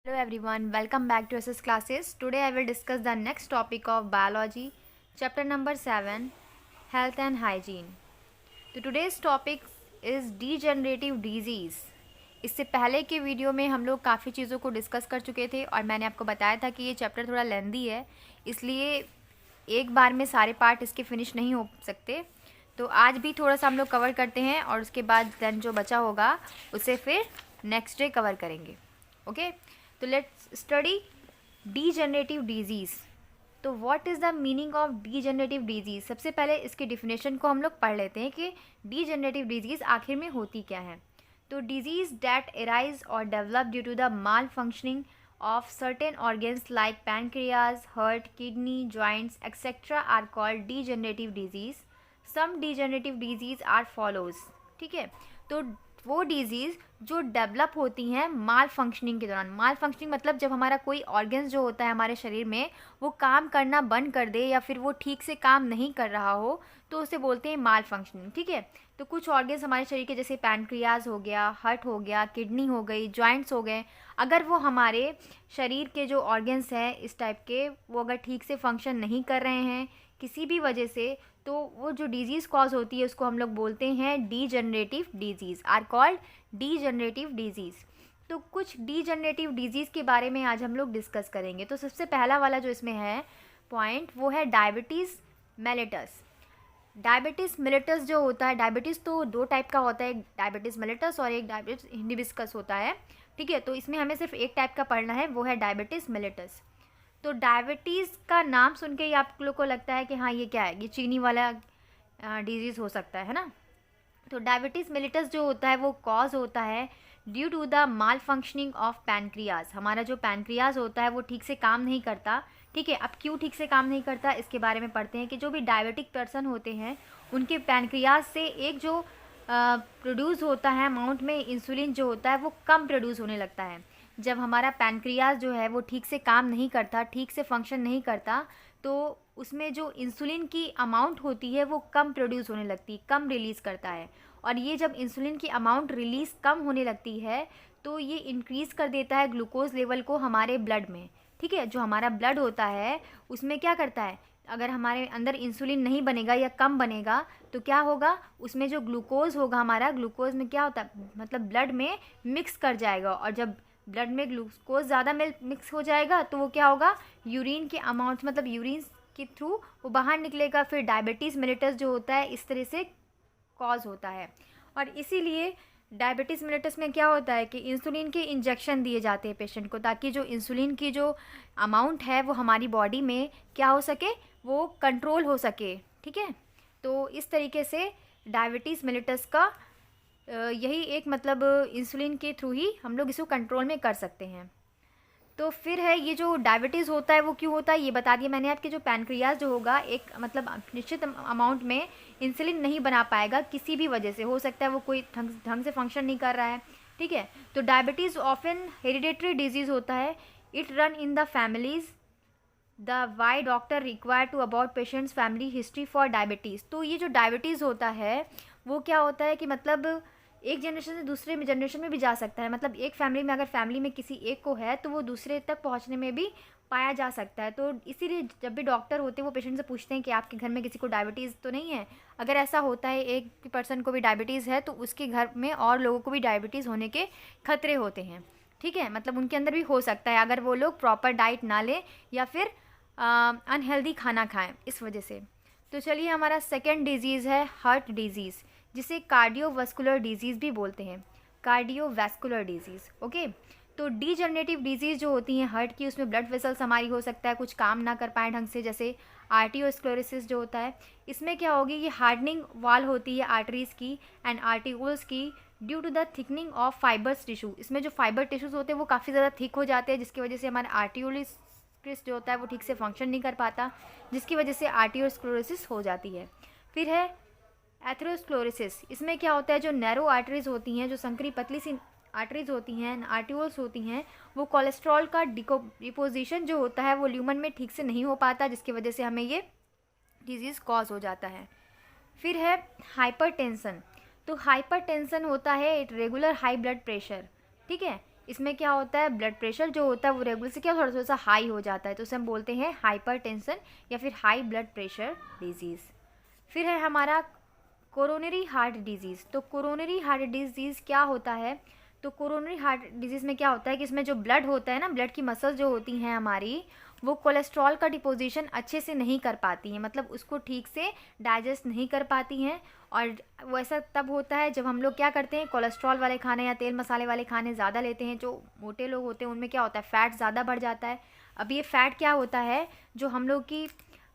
Hello everyone, welcome back to SS classes. Today I will discuss the next topic of biology, chapter number 7, health and hygiene. तो today's topic is degenerative disease. इससे पहले के video में हम लोग काफ़ी चीज़ों को डिस्कस कर चुके थे और मैंने आपको बताया था कि ये चैप्टर थोड़ा लेंदी है, इसलिए एक बार में सारे पार्ट इसके फिनिश नहीं हो सकते। तो आज भी थोड़ा सा हम लोग कवर करते हैं और उसके बाद देन जो बचा होगा उसे फिर नेक्स्ट डे कवर करेंगे। ओके, तो लेट्स स्टडी डीजेनरेटिव डिजीज़। तो what is the meaning of degenerative disease? सबसे पहले इसकी डिफिनेशन को हम लोग पढ़ लेते हैं कि डीजेनरेटिव डिजीज़ आखिर में होती क्या है। तो डिजीज़ दैट अराइज और develop due to the malfunctioning of certain organs like pancreas, heart, kidney, joints, etc. are called degenerative disease. Some degenerative disease are follows. ठीक है, तो वो डिजीज़ जो डेवलप होती हैं माल फंक्शनिंग के दौरान। माल फंक्शनिंग मतलब जब हमारा कोई ऑर्गन्स जो होता है हमारे शरीर में वो काम करना बंद कर दे या फिर वो ठीक से काम नहीं कर रहा हो तो उसे बोलते हैं माल फंक्शनिंग। ठीक है, तो कुछ ऑर्गन्स हमारे शरीर के जैसे पैनक्रियाज हो गया, हार्ट हो गया, किडनी हो गई, जॉइंट्स हो गए, अगर वो हमारे शरीर के जो ऑर्गन्स हैं इस टाइप के वो अगर ठीक से फंक्शन नहीं कर रहे हैं किसी भी वजह से, तो वो जो डिजीज़ कॉज होती है उसको हम लोग बोलते हैं degenerative disease, are called degenerative disease. तो कुछ डीजेनरेटिव डिजीज़ के बारे में आज हम लोग डिस्कस करेंगे। तो सबसे पहला वाला जो इसमें है पॉइंट वो है डायबिटीज़ मेलिटस। डायबिटीज़ मेलिटस जो होता है, डायबिटीज़ तो दो टाइप का होता है, एक डायबिटीज़ मेलिटस और एक डायबिटीज़ हिबिस्कस होता है। ठीक है, तो इसमें हमें सिर्फ एक टाइप का पढ़ना है, वो है डायबिटीज़ मेलिटस। तो डायबिटीज़ का नाम सुन के ही आप लोग को लगता है कि हाँ ये क्या है, ये चीनी वाला डिजीज़ हो सकता है ना। तो डायबिटीज़ मेलिटस जो होता है वो कॉज होता है due to the malfunctioning of pancreas. हमारा जो पैनक्रियाज होता है वो ठीक से काम नहीं करता। ठीक है, अब क्यों ठीक से काम नहीं करता इसके बारे में पढ़ते हैं कि जो भी डायबिटिक पर्सन होते हैं उनके पैनक्रियाज से एक जो प्रोड्यूस होता है अमाउंट में इंसुलिन जो होता है वो कम प्रोड्यूस होने लगता है। जब हमारा पैनक्रियाज जो है वो ठीक से काम नहीं करता, ठीक से फंक्शन नहीं करता, तो उसमें जो इंसुलिन की अमाउंट होती है वो कम प्रोड्यूस होने लगती है, कम रिलीज़ करता है। और ये जब इंसुलिन की अमाउंट रिलीज़ कम होने लगती है तो ये इंक्रीज़ कर देता है ग्लूकोज लेवल को हमारे ब्लड में। ठीक है, जो हमारा ब्लड होता है उसमें क्या करता है, अगर हमारे अंदर इंसुलिन नहीं बनेगा या कम बनेगा तो क्या होगा, उसमें जो ग्लूकोज होगा हमारा, ग्लूकोज में क्या होता है मतलब ब्लड में मिक्स कर जाएगा, और जब ब्लड में ग्लूकोज ज़्यादा मिक्स हो जाएगा तो वो क्या होगा, यूरिन के अमाउंट मतलब यूरिन के थ्रू वो बाहर निकलेगा। फिर डायबिटीज़ मेलिटस जो होता है इस तरह से कॉज होता है। और इसीलिए डायबिटीज़ मेलिटस में क्या होता है कि इंसुलिन के इंजेक्शन दिए जाते हैं पेशेंट को, ताकि जो इंसुलिन की जो अमाउंट है वो हमारी बॉडी में क्या हो सके, वो कंट्रोल हो सके। ठीक है, तो इस तरीके से डायबिटीज़ मेलिटस का यही एक मतलब इंसुलिन के थ्रू ही हम लोग इसको कंट्रोल में कर सकते हैं। तो फिर है ये जो डायबिटीज़ होता है वो क्यों होता है ये बता दिया मैंने आपके। जो पैनक्रियाज जो होगा एक मतलब निश्चित अमाउंट में इंसुलिन नहीं बना पाएगा किसी भी वजह से, हो सकता है वो कोई ढंग से फंक्शन नहीं कर रहा है। ठीक है, तो डायबिटीज़ ऑफन हेरिडेटरी डिजीज़ होता है, it run in the families the why doctor require to about patients family history for diabetes. तो ये जो डायबिटीज़ होता है वो क्या होता है कि मतलब एक जनरेशन से दूसरे जनरेशन में भी जा सकता है। मतलब एक फैमिली में अगर फैमिली में किसी एक को है तो वो दूसरे तक पहुंचने में भी पाया जा सकता है। तो इसीलिए जब भी डॉक्टर होते हैं वो पेशेंट से पूछते हैं कि आपके घर में किसी को डायबिटीज़ तो नहीं है। अगर ऐसा होता है एक पर्सन को भी डायबिटीज़ है तो उसके घर में और लोगों को भी डायबिटीज़ होने के खतरे होते हैं। ठीक है, मतलब उनके अंदर भी हो सकता है अगर वो लोग प्रॉपर डाइट ना लें या फिर अनहेल्दी खाना खाएं इस वजह से। तो चलिए, हमारा सेकेंड डिजीज़ है हार्ट डिजीज़, जिसे कार्डियोवास्कुलर डिजीज़ भी बोलते हैं, कार्डियोवास्कुलर डिजीज़। ओके, तो डीजनरेटिव डिजीज़ जो होती हैं हार्ट की, उसमें ब्लड वेसल्स हमारी हो सकता है कुछ काम ना कर पाए ढंग से, जैसे आर्टियोस्क्लेरोसिस जो होता है। इसमें क्या होगी, ये हार्डनिंग वाल होती है आर्टरीज़ की एंड आर्टिकल्स की due to the thickening of fibres tissue. इसमें जो फाइबर टिश्यूज़ होते हैं वो काफ़ी ज़्यादा थिक हो जाते हैं, जिसकी वजह से हमारा आर्टियोलिस जो होता है वो ठीक से फंक्शन नहीं कर पाता, जिसकी वजह से आर्टियोस्क्लेरोसिस हो जाती है। फिर है एथेरोस्क्लेरोसिस। इसमें क्या होता है, जो नैरो आर्टरीज होती हैं, जो संकरी पतली सी आर्टरीज होती हैं, आर्टियोल्स होती हैं, वो कोलेस्ट्रॉल का डिपोजिशन जो होता है वो ल्यूमन में ठीक से नहीं हो पाता, जिसकी वजह से हमें ये डिजीज़ कॉज हो जाता है। फिर है हाइपरटेंशन। तो हाइपरटेंशन होता है रेगुलर हाई ब्लड प्रेशर। ठीक है, इसमें क्या होता है, ब्लड प्रेशर जो होता है वो रेगुलर से क्या थोड़ा सा हाई हो जाता है, तो उसे हम बोलते हैं हाइपरटेंशन या फिर हाई ब्लड प्रेशर डिजीज़। फिर है हमारा कोरोनरी हार्ट डिजीज़। तो कोरोनरी हार्ट डिजीज़ क्या होता है, तो कोरोनरी हार्ट डिजीज़ में क्या होता है कि इसमें जो ब्लड होता है ना, ब्लड की मसल्स जो होती हैं हमारी, वो कोलेस्ट्रॉल का डिपोजिशन अच्छे से नहीं कर पाती हैं, मतलब उसको ठीक से डाइजेस्ट नहीं कर पाती हैं। और वो ऐसा तब होता है जब हम लोग क्या करते हैं, कोलेस्ट्रॉल वाले खाने या तेल मसाले वाले खाने ज़्यादा लेते हैं। जो मोटे लोग होते हैं उनमें क्या होता है, फ़ैट ज़्यादा बढ़ जाता है। अब ये फ़ैट क्या होता है, जो हम लोग की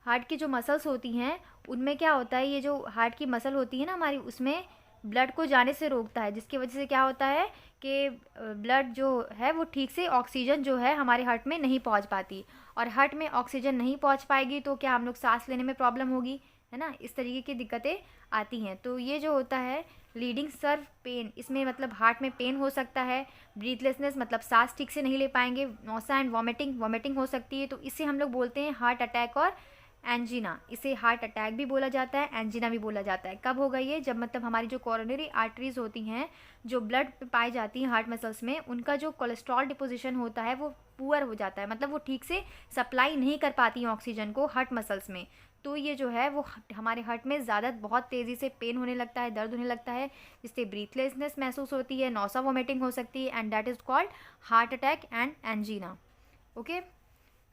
हार्ट की जो मसल्स होती हैं उनमें क्या होता है, ये जो हार्ट की मसल होती है ना हमारी, उसमें ब्लड को जाने से रोकता है, जिसकी वजह से क्या होता है कि ब्लड जो है वो ठीक से ऑक्सीजन जो है हमारे हार्ट में नहीं पहुंच पाती। और हार्ट में ऑक्सीजन नहीं पहुंच पाएगी तो क्या हम लोग सांस लेने में प्रॉब्लम होगी, है ना, इस तरीके की दिक्कतें आती हैं। तो ये जो होता है लीडिंग सर्व पेन, इसमें मतलब हार्ट में पेन हो सकता है। ब्रीथलेसनेस मतलब सांस ठीक से नहीं ले पाएंगे। नौसा एंड वॉमिटिंग हो सकती है। तो इसे हम लोग बोलते हैं हार्ट अटैक और एंजीना। इसे हार्ट अटैक भी बोला जाता है, एंजीना भी बोला जाता है। कब होगा ये, जब मतलब हमारी जो कोरोनरी आर्टरीज होती हैं, जो ब्लड पाई जाती हैं हार्ट मसल्स में, उनका जो कोलेस्ट्रॉल डिपोजिशन होता है वो पुअर हो जाता है, मतलब वो ठीक से सप्लाई नहीं कर पाती हैं ऑक्सीजन को हार्ट मसल्स में। तो ये जो है वो हमारे हार्ट में ज़्यादा बहुत तेज़ी से पेन होने लगता है, दर्द होने लगता है, जिससे ब्रीथलेसनेस महसूस होती है, नौसा वॉमिटिंग हो सकती है, and that is called heart attack and angina. Okay.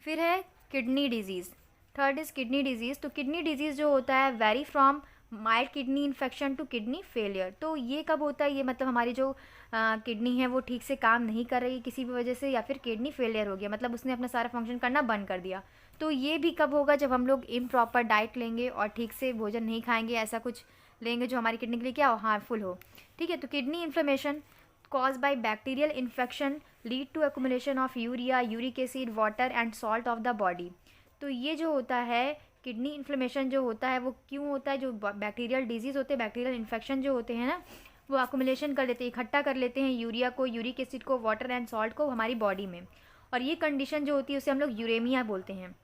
फिर है kidney disease. Third is kidney disease. तो किडनी डिजीज़ जो होता है very from mild kidney infection to kidney failure. तो ये कब होता है, ये मतलब हमारी जो किडनी है वो ठीक से काम नहीं कर रही किसी भी वजह से, या फिर किडनी फेलियर हो गया, मतलब उसने अपना सारा फंक्शन करना बंद कर दिया। तो ये भी कब होगा, जब हम लोग इम्प्रॉपर डाइट लेंगे और ठीक से भोजन नहीं खाएंगे, ऐसा कुछ लेंगे जो हमारी किडनी के लिए क्या हो, हार्मफुल हो। ठीक है। तो kidney inflammation caused by bacterial infection lead to accumulation of urea, uric acid, water and salt of the body। तो ये जो होता है किडनी इन्फ्लेमेशन जो होता है वो क्यों होता है, जो बैक्टीरियल डिजीज़ होते हैं, बैक्टीरियल इन्फेक्शन जो होते हैं ना, वो अकुमुलेशन कर लेते हैं, इकट्ठा कर लेते हैं यूरिया को, यूरिक एसिड को, वाटर एंड सॉल्ट को हमारी बॉडी में। और ये कंडीशन जो होती है उसे हम लोग यूरेमिया बोलते हैं।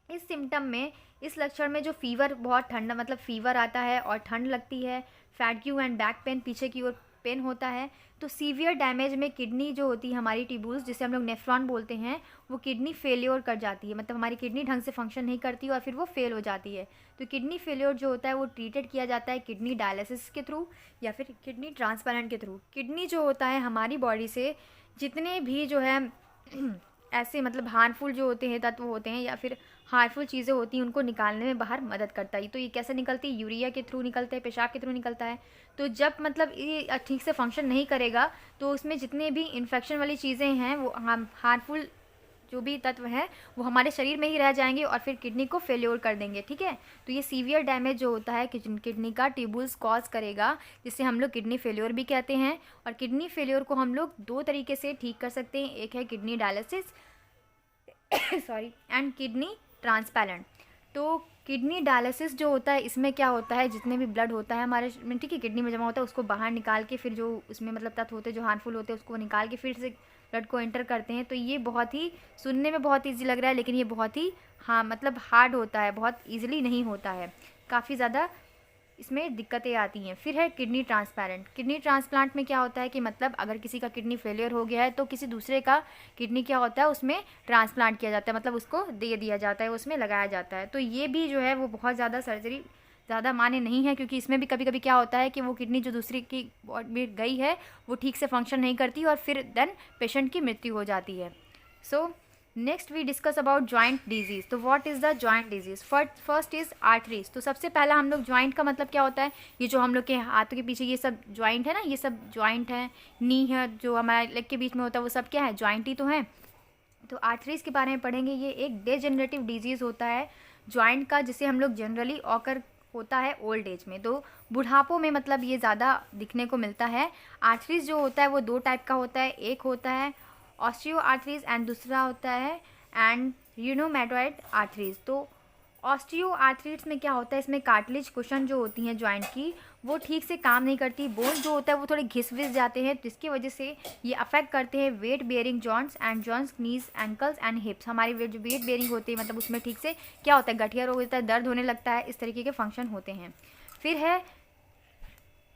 इस सिम्टम में, इस लक्षण में जो फीवर, बहुत ठंडा मतलब फीवर आता है और ठंड लगती है, फैटग्यू एंड बैक पेन, पीछे की ओर पेन होता है। तो सीवियर डैमेज में किडनी जो होती है हमारी ट्यूब्यूल्स, जिसे हम लोग नेफ्रॉन बोलते हैं, वो किडनी फेलियर कर जाती है, मतलब हमारी किडनी ढंग से फंक्शन नहीं करती और फिर वो फेल हो जाती है। तो किडनी फेलियर जो होता है वो ट्रीटेड किया जाता है किडनी डायलिसिस के थ्रू या फिर किडनी ट्रांसप्लांट के थ्रू। किडनी जो होता है हमारी बॉडी से जितने भी जो है ऐसे मतलब हार्मफुल जो होते हैं तत्व होते हैं या फिर हार्मफुल चीज़ें होती हैं उनको निकालने में बाहर मदद करता है। तो ये कैसे निकलती है, यूरिया के थ्रू निकलता है, पेशाब के थ्रू निकलता है। तो जब मतलब ये ठीक से फंक्शन नहीं करेगा तो उसमें जितने भी इन्फेक्शन वाली चीज़ें हैं वो हार्मफुल जो भी तत्व हैं वो हमारे शरीर में ही रह जाएंगे और फिर किडनी को फेल्योर कर देंगे। ठीक है। तो ये सीवियर डैमेज जो होता है किडनी का ट्यूब्यूल्स कॉज करेगा, जिससे हम लोग किडनी फेल्योर भी कहते हैं। और किडनी फेल्योर को हम लोग दो तरीके से ठीक कर सकते हैं, एक है kidney dialysis sorry and kidney transplant. तो किडनी डायलिसिस जो होता है इसमें क्या होता है, जितने भी ब्लड होता है हमारे में, ठीक है, किडनी में जमा होता है, उसको बाहर निकाल के फिर जो उसमें मतलब तत्व होते हैं जो हार्मफुल होते हैं उसको निकाल के फिर से ब्लड को एंटर करते हैं। तो ये बहुत ही सुनने में बहुत ईजी लग रहा है, लेकिन ये बहुत ही मतलब हार्ड होता है, बहुत ईजिली नहीं होता है, काफ़ी ज़्यादा इसमें दिक्कतें आती हैं। फिर है किडनी ट्रांसप्लांट। किडनी ट्रांसप्लांट में क्या होता है कि मतलब अगर किसी का किडनी फेलियर हो गया है तो किसी दूसरे का किडनी क्या होता है उसमें ट्रांसप्लांट किया जाता है, मतलब उसको दे दिया जाता है, उसमें लगाया जाता है। तो ये भी जो है वो बहुत ज़्यादा सर्जरी ज़्यादा मान्य नहीं है, क्योंकि इसमें भी कभी कभी क्या होता है कि वो किडनी जो दूसरी की बॉडी में गई है वो ठीक से फंक्शन नहीं करती और फिर देन पेशेंट की मृत्यु हो जाती है। So next we discuss about joint disease. तो what is the joint disease? First is arteries. तो सबसे पहला हम लोग जॉइंट का मतलब क्या होता है, ये जो हम लोग के हाथों के पीछे ये सब जॉइंट है ना, ये सब जॉइंट है, नी है जो हमारे लेग के बीच में होता है, वो सब क्या है, जॉइंट ही तो है। तो आर्टरीज के बारे में पढ़ेंगे। ये एक डेजेनरेटिव डिजीज़ होता है जॉइंट का, जिसे हम लोग जनरली ऑकर होता है ओल्ड एज में, तो बुढ़ापों में मतलब ये ज़्यादा दिखने को मिलता है। आर्टरीज जो होता है वो दो टाइप का होता है, एक होता है ऑस्टियो आर्थरीज एंड दूसरा होता है एंड यूनोमेटॉइड आर्थरीज। तो ऑस्टियो आर्थरीज में क्या होता है, इसमें कार्टिलेज कुशन जो होती हैं जॉइंट की वो ठीक से काम नहीं करती, बोन जो होता है वो थोड़े घिस विस जाते हैं, जिसकी वजह से ये अफेक्ट करते हैं weight bearing joints and joints, knees, ankles and हिप्स। हमारी जो वेट बेयरिंग होती है मतलब उसमें ठीक से क्या होता है, गठिया रोग होता है, दर्द होने लगता है, इस तरीके के फंक्शन होते हैं। फिर है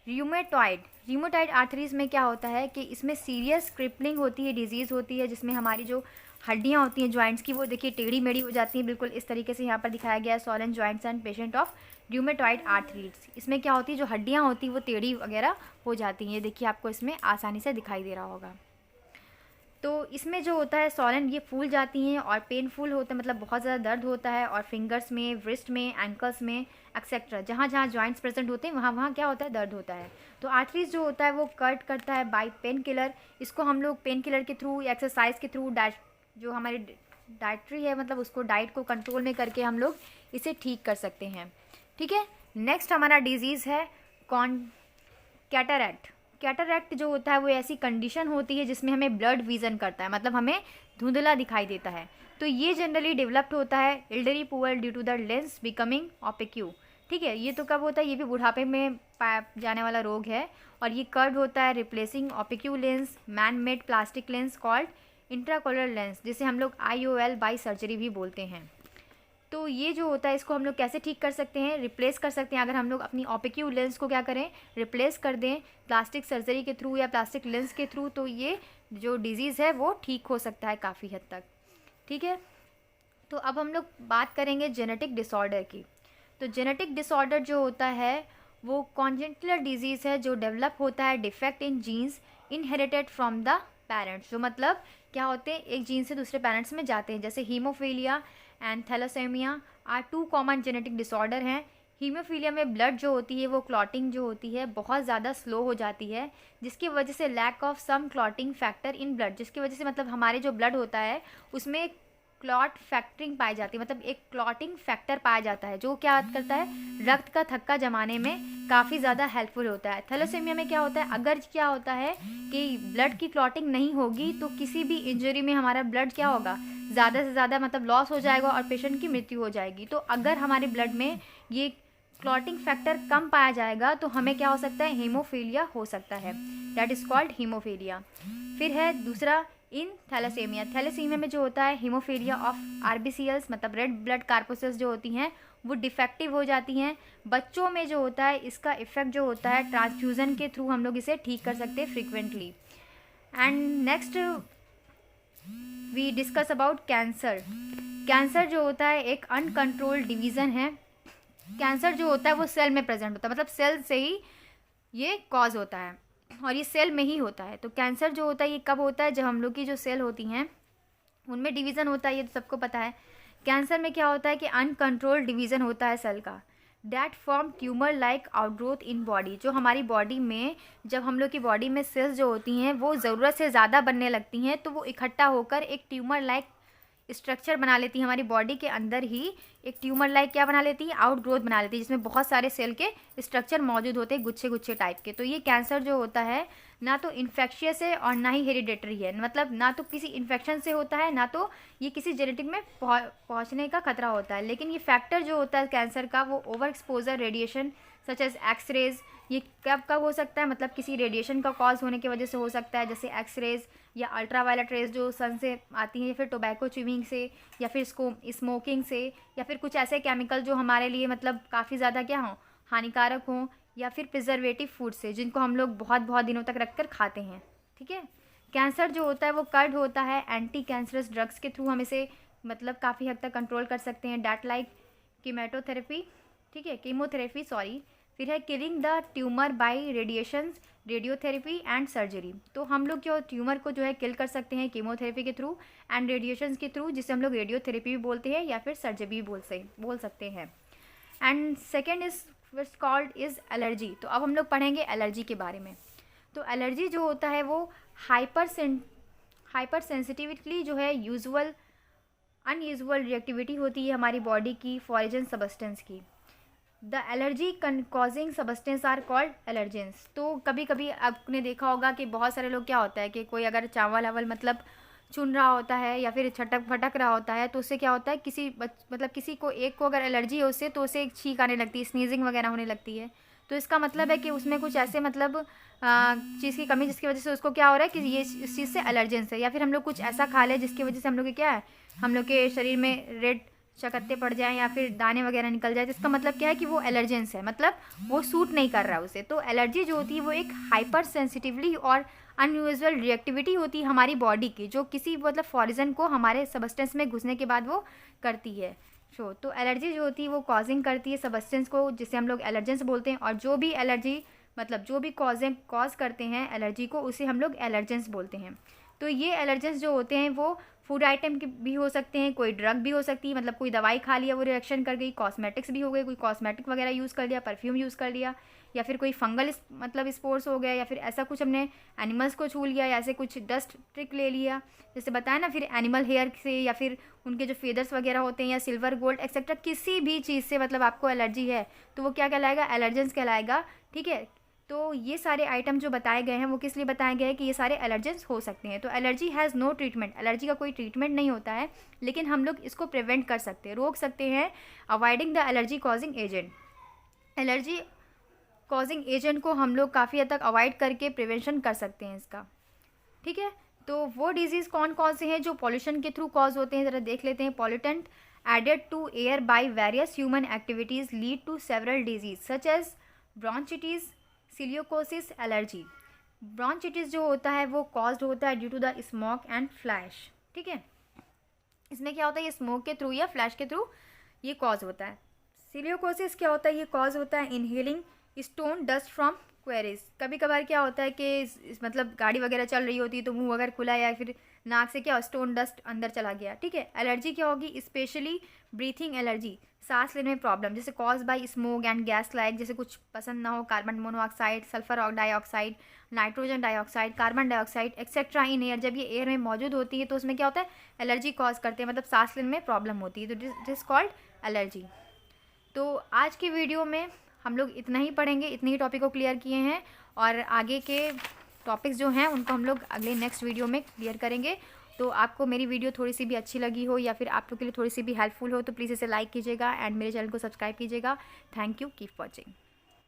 र्यूमेटॉइड आर्थराइटिस में क्या होता है कि इसमें सीरियस क्रिपलिंग होती है, डिजीज़ होती है, जिसमें हमारी जो हड्डियाँ होती हैं जॉइंट्स की वो देखिए टेढ़ी मेढ़ी हो जाती हैं, बिल्कुल इस तरीके से यहाँ पर दिखाया गया है swollen joints and patient of rheumatoid arthritis. इसमें क्या होती है, जो हड्डियाँ होती हैं वो टेढ़ी वगैरह हो जाती हैं, ये देखिए आपको इसमें आसानी से दिखाई दे रहा होगा। तो इसमें जो होता है सॉलन ये फूल जाती हैं और पेनफुल होता है, मतलब बहुत ज़्यादा दर्द होता है, और फिंगर्स में, व्रिस्ट में, एंकल्स में एक्सेट्रा, जहाँ जहाँ जॉइंट्स प्रेजेंट होते हैं वहाँ वहाँ क्या होता है, दर्द होता है। तो आर्थराइटिस जो होता है वो कट करता है बाय पेन किलर। इसको हम लोग पेन किलर के थ्रू या एक्सरसाइज के थ्रू, जो हमारी डाइट्री है मतलब उसको डाइट को कंट्रोल में करके हम लोग इसे ठीक कर सकते हैं। ठीक है, नेक्स्ट हमारा डिजीज़ है कैटरैक्ट। कैटरैक्ट जो होता है वो ऐसी कंडीशन होती है जिसमें हमें ब्लड विजन करता है, मतलब हमें धुंधला दिखाई देता है। तो ये जनरली डेवलप्ड होता है elderly poor due to the lens becoming opaque. ठीक है, ये तो कब होता है, ये भी बुढ़ापे में पाया जाने वाला रोग है, और ये कर्व होता है replacing opaque lens man made plastic lens called intraocular lens, जिसे हम लोग IOL बाई सर्जरी भी बोलते हैं। तो ये जो होता है इसको हम लोग कैसे ठीक कर सकते हैं, रिप्लेस कर सकते हैं। अगर हम लोग अपनी ओपेक्यू लेंस को क्या करें, रिप्लेस कर दें प्लास्टिक सर्जरी के थ्रू या प्लास्टिक लेंस के थ्रू, तो ये जो डिजीज़ है वो ठीक हो सकता है काफ़ी हद तक। ठीक है, तो अब हम लोग बात करेंगे जेनेटिक डिसऑर्डर की। तो जेनेटिक डिसऑर्डर जो होता है वो कॉन्जेनिटल डिजीज़ है जो डेवलप होता है defect in genes inherited from the parents. जो मतलब क्या होते हैं, एक जीन से दूसरे पेरेंट्स में जाते हैं, जैसे haemophilia and thalassaemia are 2 common genetic disorder हैं। हीमोफीलिया में ब्लड जो होती है वो क्लॉटिंग जो होती है बहुत ज़्यादा स्लो हो जाती है, जिसकी वजह से lack of some clotting factor in blood, जिसकी वजह से मतलब हमारे जो ब्लड होता है उसमें क्लॉट फैक्टरिंग पाई जाती है, मतलब एक क्लॉटिंग फैक्टर पाया जाता है जो क्या करता है, रक्त का थक्का जमाने में काफ़ी ज़्यादा हेल्पफुल होता है। थैलेसीमिया में क्या होता है, अगर क्या होता है कि ब्लड की क्लॉटिंग नहीं होगी तो किसी भी इंजरी में हमारा ब्लड क्या होगा, ज़्यादा से ज़्यादा मतलब लॉस हो जाएगा और पेशेंट की मृत्यु हो जाएगी। तो अगर हमारे ब्लड में ये क्लॉटिंग फैक्टर कम पाया जाएगा तो हमें क्या हो सकता है, हीमोफीलिया हो सकता है, दैट इज़ कॉल्ड हीमोफीलिया। फिर है दूसरा इन थैलेसीमिया। थैलेसीमिया में जो होता है हीमोफीलिया ऑफ RBCLs, मतलब रेड ब्लड कार्पोसेल्स जो होती हैं वो डिफेक्टिव हो जाती हैं। बच्चों में जो होता है इसका इफेक्ट जो होता है ट्रांसफ्यूज़न के थ्रू हम लोग इसे ठीक कर सकते हैं frequently. And next we discuss about cancer. Cancer जो होता है एक अनकंट्रोल्ड डिवीज़न है। कैंसर जो होता है वो सेल में प्रेजेंट होता है, मतलब सेल से ही ये कॉज होता है और ये सेल में ही होता है। तो कैंसर जो होता है ये कब होता है, जब हम लोग की जो सेल होती हैं उनमें डिवीज़न होता है, ये तो सबको पता है। कैंसर में क्या होता है कि अनकंट्रोल्ड डिवीज़न होता है सेल का, that form tumour like outgrowth in body. जो हमारी बॉडी में, जब हम लोग की बॉडी में सेल्स जो होती हैं वो ज़रूरत से ज़्यादा बनने लगती हैं तो वो इकट्ठा होकर एक ट्यूमर लाइक स्ट्रक्चर बना लेती है, हमारी बॉडी के अंदर ही एक ट्यूमर लाइक क्या बना लेती है, आउट ग्रोथ बना लेती है, जिसमें बहुत सारे सेल के स्ट्रक्चर मौजूद होते हैं, गुच्छे गुच्छे टाइप के। तो ये कैंसर जो होता है ना तो इन्फेक्शियस है और ना ही हेरिडेटरी है, मतलब ना तो किसी इन्फेक्शन से होता है ना तो ये किसी जेनेटिक में पहुंचने का खतरा होता है। लेकिन ये फैक्टर जो होता है कैंसर का वो over exposure radiation such as X-rays, ये कब कब हो सकता है, मतलब किसी रेडिएशन का कॉज होने की वजह से हो सकता है, जैसे एक्सरेज या अल्ट्रावायलेट रेज जो सन से आती हैं, या फिर टोबैको च्यूइंग से, या फिर स्मोकिंग से, या फिर कुछ ऐसे केमिकल जो हमारे लिए मतलब काफ़ी ज़्यादा क्या हों, हानिकारक हों, या फिर प्रिजर्वेटिव फूड से जिनको हम लोग बहुत बहुत दिनों तक रख कर खाते हैं। ठीक है, कैंसर जो होता है वो कर्ड होता है एंटी कैंसरस ड्रग्स के थ्रू हम इसे मतलब काफ़ी हद तक कंट्रोल कर सकते हैं, डैट लाइक कीमेटोथेरेपी, ठीक है, कीमोथेरेपी सॉरी। फिर है killing the tumour by radiations, radiotherapy and surgery. तो हम लोग जो ट्यूमर को जो है किल कर सकते हैं कीमोथेरेपी के थ्रू एंड रेडिएशंस के थ्रू, जिसे हम लोग रेडियोथेरेपी भी बोलते हैं या फिर सर्जरी भी बोल सकते हैं। And second is called is allergy. तो अब हम लोग पढ़ेंगे एलर्जी के बारे में। तो एलर्जी जो होता है वो हाइपर सेंसिटिविटी जो है अनयूजुअल रिएक्टिविटी होती है हमारी बॉडी की फॉरेन सब्सटेंस की। The allergy causing substance are called allergens. तो कभी कभी आपने देखा होगा कि बहुत सारे लोग क्या होता है कि कोई अगर चावल वावल मतलब चुन रहा होता है या फिर छटक फटक रहा होता है तो उससे क्या होता है, मतलब किसी को एक को अगर एलर्जी है उससे तो उसे छींक आने लगती है, स्नीजिंग वगैरह होने लगती है। तो इसका मतलब है कि उसमें कुछ ऐसे मतलब चीज़ की कमी जिसकी वजह से उसको क्या हो रहा है कि ये इस चीज़ से एलर्जेंस है। या फिर हम लोग कुछ ऐसा खा लें जिसकी वजह से हम लोग के क्या है, हम लोग के शरीर में रेड चकत्ते पड़ जाएं या फिर दाने वगैरह निकल जाए, तो इसका मतलब क्या है कि वो एलर्जेंस है, मतलब वो सूट नहीं कर रहा है उसे। तो एलर्जी जो होती है वो एक हाइपर सेंसिटिवली और अनयूजुअल रिएक्टिविटी होती है हमारी बॉडी की, जो किसी मतलब फॉरिजन को हमारे सबस्टेंस में घुसने के बाद वो करती है शो। तो एलर्जी जो होती है वो कॉजिंग करती है सबस्टेंस को, जिसे हम लोग एलर्जेंस बोलते हैं। और जो भी एलर्जी मतलब जो भी कॉज करते हैं एलर्जी को, उसे हम लोग एलर्जेंस बोलते हैं। तो ये एलर्जेंस जो होते हैं वो फूड आइटम के भी हो सकते हैं, कोई ड्रग भी हो सकती है, मतलब कोई दवाई खा लिया वो रिएक्शन कर गई, कॉस्मेटिक्स भी हो गए, कोई कॉस्मेटिक वगैरह यूज़ कर लिया, परफ्यूम यूज़ कर लिया, या फिर कोई फंगल मतलब स्पोर्स हो गया, या फिर ऐसा कुछ हमने एनिमल्स को छू लिया, या ऐसे कुछ डस्ट ट्रिक ले लिया, जैसे बताया ना, फिर एनिमल हेयर से, या फिर उनके जो फेदर्स वगैरह होते हैं, या सिल्वर गोल्ड एक्सेट्रा, किसी भी चीज़ से मतलब आपको एलर्जी है तो वो क्या कहलाएगा, एलर्जेंस कहलाएगा। ठीक है, तो ये सारे आइटम जो बताए गए हैं वो किस लिए बताए गए हैं कि ये सारे एलर्जेंस हो सकते हैं। तो allergy has no treatment, allergy का कोई ट्रीटमेंट नहीं होता है, लेकिन हम लोग इसको प्रिवेंट कर सकते हैं, रोक सकते हैं, avoiding the allergy causing agent. Allergy causing agent को हम लोग काफ़ी हद तक अवॉइड करके प्रिवेंशन कर सकते हैं इसका। ठीक है, तो वो डिजीज़ कौन कौन से हैं जो पॉल्यूशन के थ्रू कॉज होते हैं, ज़रा देख लेते हैं। Pollutant added to air by various human activities lead to several disease such as bronchitis, silicosis, allergy. Bronchitis जो होता है वो कॉज्ड होता है due to the smoke and flash. ठीक है, इसमें क्या होता है, ये स्मोक के थ्रू या फ्लैश के थ्रू ये कॉज होता है। सिलियोकोसिस क्या होता है, ये कॉज होता है inhaling stone dust from queries. कभी कभार क्या होता है कि मतलब गाड़ी वगैरह चल रही होती है तो मुंह अगर खुला या फिर नाक से क्या स्टोन डस्ट अंदर चला गया। ठीक है, एलर्जी क्या होगी, स्पेशली ब्रीथिंग एलर्जी, सांस लेने में प्रॉब्लम, जैसे cause by smoke and gas like, जैसे कुछ पसंद ना हो, carbon monoxide, sulphur dioxide, nitrogen dioxide, carbon dioxide etcetera in air. जब ये एयर में मौजूद होती है तो उसमें क्या होता है, एलर्जी कॉज करते हैं, मतलब सांस लेने में प्रॉब्लम होती है, तो दिस कॉल्ड एलर्जी। तो आज की वीडियो में हम लोग इतना ही पढ़ेंगे, इतने ही टॉपिक को क्लियर किए हैं, और आगे के टॉपिक्स जो हैं उनको हम लोग अगले नेक्स्ट वीडियो में क्लियर करेंगे। तो आपको मेरी वीडियो थोड़ी सी भी अच्छी लगी हो या फिर आप लोग के लिए थोड़ी सी भी हेल्पफुल हो तो प्लीज़ इसे लाइक कीजिएगा एंड मेरे चैनल को सब्सक्राइब कीजिएगा। Thank you, keep watching.